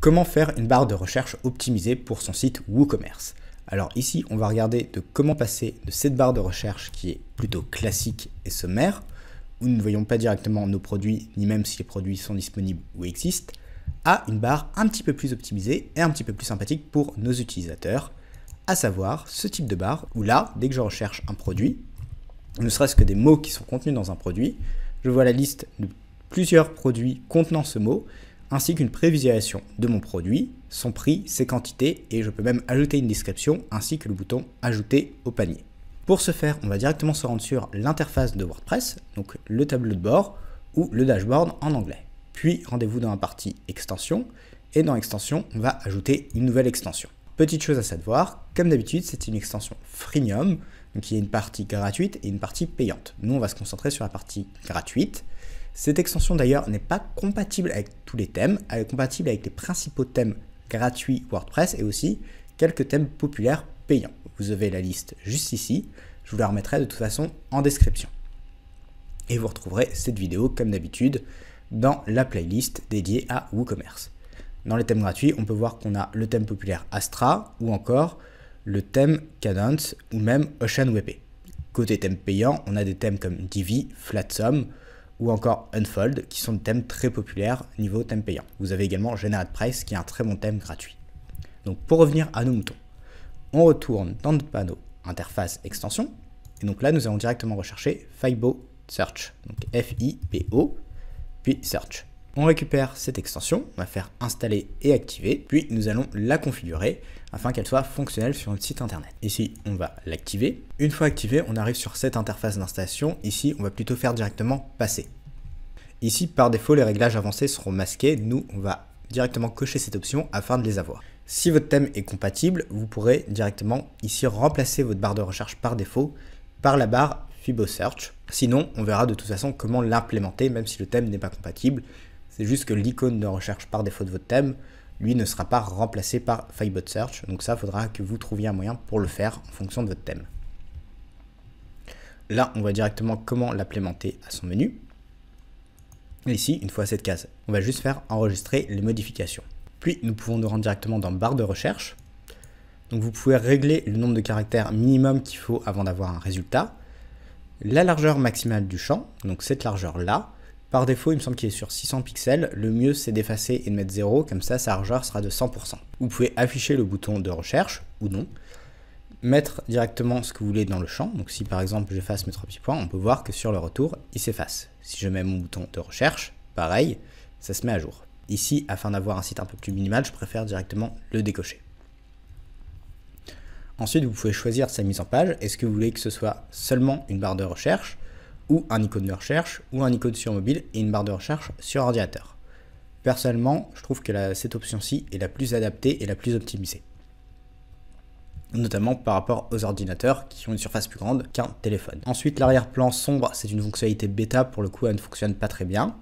Comment faire une barre de recherche optimisée pour son site WooCommerce? Alors ici, on va regarder de comment passer de cette barre de recherche qui est plutôt classique et sommaire, où nous ne voyons pas directement nos produits, ni même si les produits sont disponibles ou existent, à une barre un petit peu plus optimisée et un petit peu plus sympathique pour nos utilisateurs, à savoir ce type de barre où là, dès que je recherche un produit, ne serait-ce que des mots qui sont contenus dans un produit, je vois la liste de plusieurs produits contenant ce mot, ainsi qu'une prévisualisation de mon produit, son prix, ses quantités, et je peux même ajouter une description, ainsi que le bouton « Ajouter au panier ». Pour ce faire, on va directement se rendre sur l'interface de WordPress, donc le tableau de bord ou le dashboard en anglais. Puis rendez-vous dans la partie extension, et dans extension, on va ajouter une nouvelle extension. Petite chose à savoir, comme d'habitude, c'est une extension freemium, donc il y a une partie gratuite et une partie payante. Nous, on va se concentrer sur la partie gratuite. Cette extension d'ailleurs n'est pas compatible avec tous les thèmes, elle est compatible avec les principaux thèmes gratuits WordPress et aussi quelques thèmes populaires payants. Vous avez la liste juste ici, je vous la remettrai de toute façon en description. Et vous retrouverez cette vidéo comme d'habitude dans la playlist dédiée à WooCommerce. Dans les thèmes gratuits, on peut voir qu'on a le thème populaire Astra ou encore le thème Cadence ou même OceanWP. Côté thème payant, on a des thèmes comme Divi, Flatsum ou encore Unfold qui sont des thèmes très populaires niveau thème payant. Vous avez également GeneratePrice qui est un très bon thème gratuit. Donc pour revenir à nos moutons, on retourne dans notre panneau interface extension et donc là nous allons directement rechercher Fibo Search, donc F-I-B-O puis Search. On récupère cette extension, on va faire installer et activer, puis nous allons la configurer afin qu'elle soit fonctionnelle sur notre site internet. Ici, on va l'activer. Une fois activée, on arrive sur cette interface d'installation. Ici, on va plutôt faire directement passer. Ici, par défaut, les réglages avancés seront masqués. Nous, on va directement cocher cette option afin de les avoir. Si votre thème est compatible, vous pourrez directement ici remplacer votre barre de recherche par défaut par la barre Fibo Search. Sinon, on verra de toute façon comment l'implémenter, même si le thème n'est pas compatible. C'est juste que l'icône de recherche par défaut de votre thème, lui, ne sera pas remplacé par Fibo Search. Donc ça, il faudra que vous trouviez un moyen pour le faire en fonction de votre thème. Là, on voit directement comment l'implémenter à son menu. Et ici, une fois cette case, on va juste faire enregistrer les modifications. Puis, nous pouvons nous rendre directement dans barre de recherche. Donc vous pouvez régler le nombre de caractères minimum qu'il faut avant d'avoir un résultat. La largeur maximale du champ, donc cette largeur-là. Par défaut, il me semble qu'il est sur 600 pixels. Le mieux, c'est d'effacer et de mettre 0. Comme ça, sa largeur sera de 100%. Vous pouvez afficher le bouton de recherche ou non. Mettre directement ce que vous voulez dans le champ. Donc si par exemple, j'efface mes 3 petits points, on peut voir que sur le retour, il s'efface. Si je mets mon bouton de recherche, pareil, ça se met à jour. Ici, afin d'avoir un site un peu plus minimal, je préfère directement le décocher. Ensuite, vous pouvez choisir sa mise en page. Est-ce que vous voulez que ce soit seulement une barre de recherche ou un icône de recherche, ou un icône sur mobile et une barre de recherche sur ordinateur. Personnellement, je trouve que cette option-ci est la plus adaptée et la plus optimisée. Notamment par rapport aux ordinateurs qui ont une surface plus grande qu'un téléphone. Ensuite, l'arrière-plan sombre, c'est une fonctionnalité bêta, pour le coup, elle ne fonctionne pas très bien.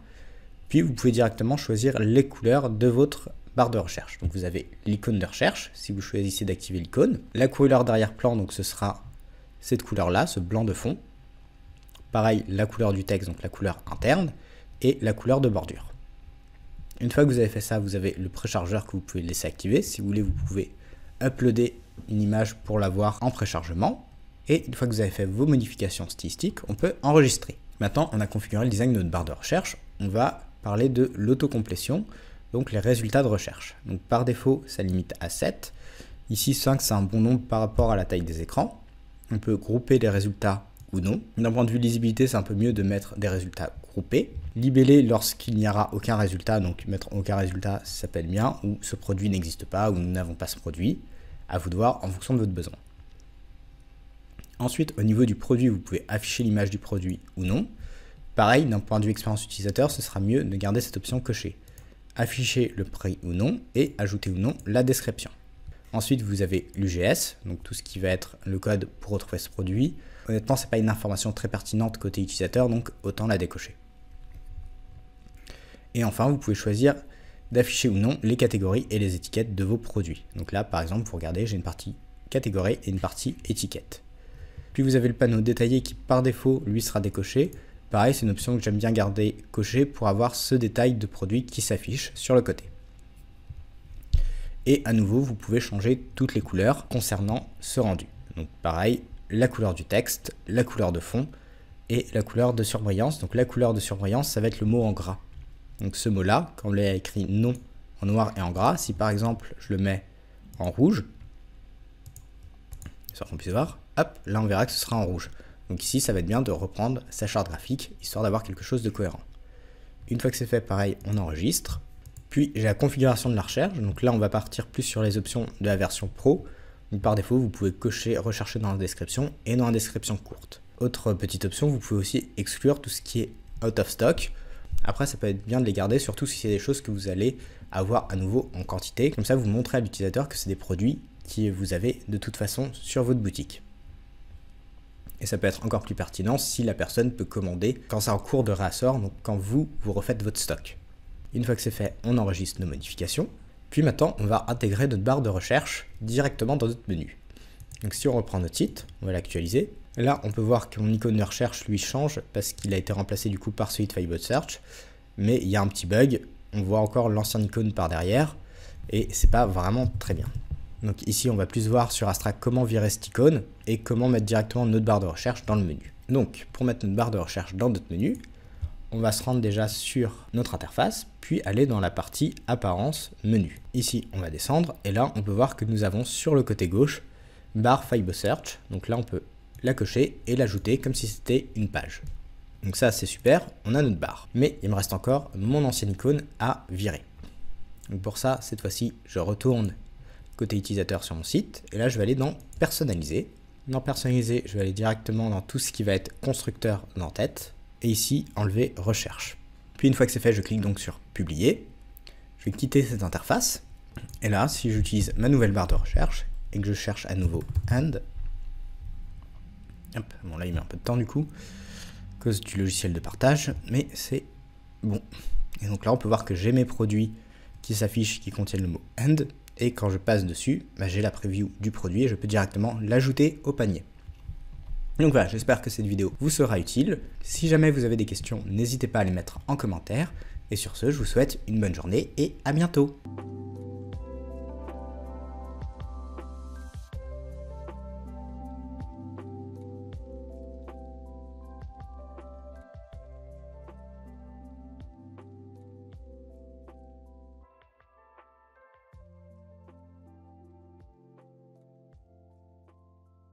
Puis, vous pouvez directement choisir les couleurs de votre barre de recherche. Donc, vous avez l'icône de recherche, si vous choisissez d'activer l'icône. La couleur d'arrière-plan, donc ce sera cette couleur-là, ce blanc de fond. Pareil, la couleur du texte, donc la couleur interne, et la couleur de bordure. Une fois que vous avez fait ça, vous avez le préchargeur que vous pouvez laisser activer. Si vous voulez, vous pouvez uploader une image pour l'avoir en préchargement. Et une fois que vous avez fait vos modifications stylistiques, on peut enregistrer. Maintenant, on a configuré le design de notre barre de recherche. On va parler de l'autocomplétion, donc les résultats de recherche. Donc par défaut, ça limite à 7. Ici, 5, c'est un bon nombre par rapport à la taille des écrans. On peut grouper les résultats ou non. D'un point de vue lisibilité, c'est un peu mieux de mettre des résultats groupés. Libeller lorsqu'il n'y aura aucun résultat, donc mettre aucun résultat, ça s'appelle bien, ou ce produit n'existe pas, ou nous n'avons pas ce produit. À vous de voir en fonction de votre besoin. Ensuite, au niveau du produit, vous pouvez afficher l'image du produit ou non. Pareil, d'un point de vue expérience utilisateur, ce sera mieux de garder cette option cochée. Afficher le prix ou non, et ajouter ou non la description. Ensuite, vous avez l'UGS, donc tout ce qui va être le code pour retrouver ce produit. Honnêtement, ce n'est pas une information très pertinente côté utilisateur, donc autant la décocher. Et enfin, vous pouvez choisir d'afficher ou non les catégories et les étiquettes de vos produits. Donc là, par exemple, vous regardez, j'ai une partie catégorie et une partie étiquette. Puis vous avez le panneau détaillé qui, par défaut, lui sera décoché. Pareil, c'est une option que j'aime bien garder cochée pour avoir ce détail de produit qui s'affiche sur le côté. Et à nouveau, vous pouvez changer toutes les couleurs concernant ce rendu. Donc pareil, la couleur du texte, la couleur de fond et la couleur de surbrillance. Donc la couleur de surbrillance, ça va être le mot en gras. Donc ce mot-là, quand on l'a écrit non en noir et en gras, si par exemple je le mets en rouge, histoire qu'on puisse voir, hop, là on verra que ce sera en rouge. Donc ici, ça va être bien de reprendre sa charte graphique, histoire d'avoir quelque chose de cohérent. Une fois que c'est fait, pareil, on enregistre. Puis j'ai la configuration de la recherche, donc là on va partir plus sur les options de la version pro. Donc par défaut, vous pouvez cocher rechercher dans la description et dans la description courte. Autre petite option, vous pouvez aussi exclure tout ce qui est out of stock. Après, ça peut être bien de les garder, surtout si c'est des choses que vous allez avoir à nouveau en quantité. Comme ça, vous montrez à l'utilisateur que c'est des produits que vous avez de toute façon sur votre boutique. Et ça peut être encore plus pertinent si la personne peut commander quand c'est en cours de réassort, donc quand vous refaites votre stock. Une fois que c'est fait, on enregistre nos modifications. Puis maintenant, on va intégrer notre barre de recherche directement dans notre menu. Donc si on reprend notre site, on va l'actualiser. Là, on peut voir que mon icône de recherche lui change parce qu'il a été remplacé du coup par celui de Filebot Search. Mais il y a un petit bug, on voit encore l'ancien icône par derrière et c'est pas vraiment très bien. Donc ici, on va plus voir sur Astra comment virer cette icône et comment mettre directement notre barre de recherche dans le menu. Donc, pour mettre notre barre de recherche dans notre menu, on va se rendre déjà sur notre interface, puis aller dans la partie apparence menu. Ici, on va descendre et là, on peut voir que nous avons sur le côté gauche barre Filebot Search. Donc là, on peut la cocher et l'ajouter comme si c'était une page. Donc ça, c'est super, on a notre barre. Mais il me reste encore mon ancienne icône à virer. Donc pour ça, cette fois-ci, je retourne côté utilisateur sur mon site, et là je vais aller dans personnaliser. Dans personnaliser, je vais aller directement dans tout ce qui va être constructeur d'entête, et ici enlever recherche. Puis une fois que c'est fait, je clique donc sur publier. Je vais quitter cette interface, et là si j'utilise ma nouvelle barre de recherche, et que je cherche à nouveau and, hop, bon là il met un peu de temps du coup, à cause du logiciel de partage, mais c'est bon. Et donc là on peut voir que j'ai mes produits qui s'affichent, qui contiennent le mot and, et quand je passe dessus, j'ai la preview du produit et je peux directement l'ajouter au panier. Donc voilà, j'espère que cette vidéo vous sera utile. Si jamais vous avez des questions, n'hésitez pas à les mettre en commentaire. Et sur ce, je vous souhaite une bonne journée et à bientôt.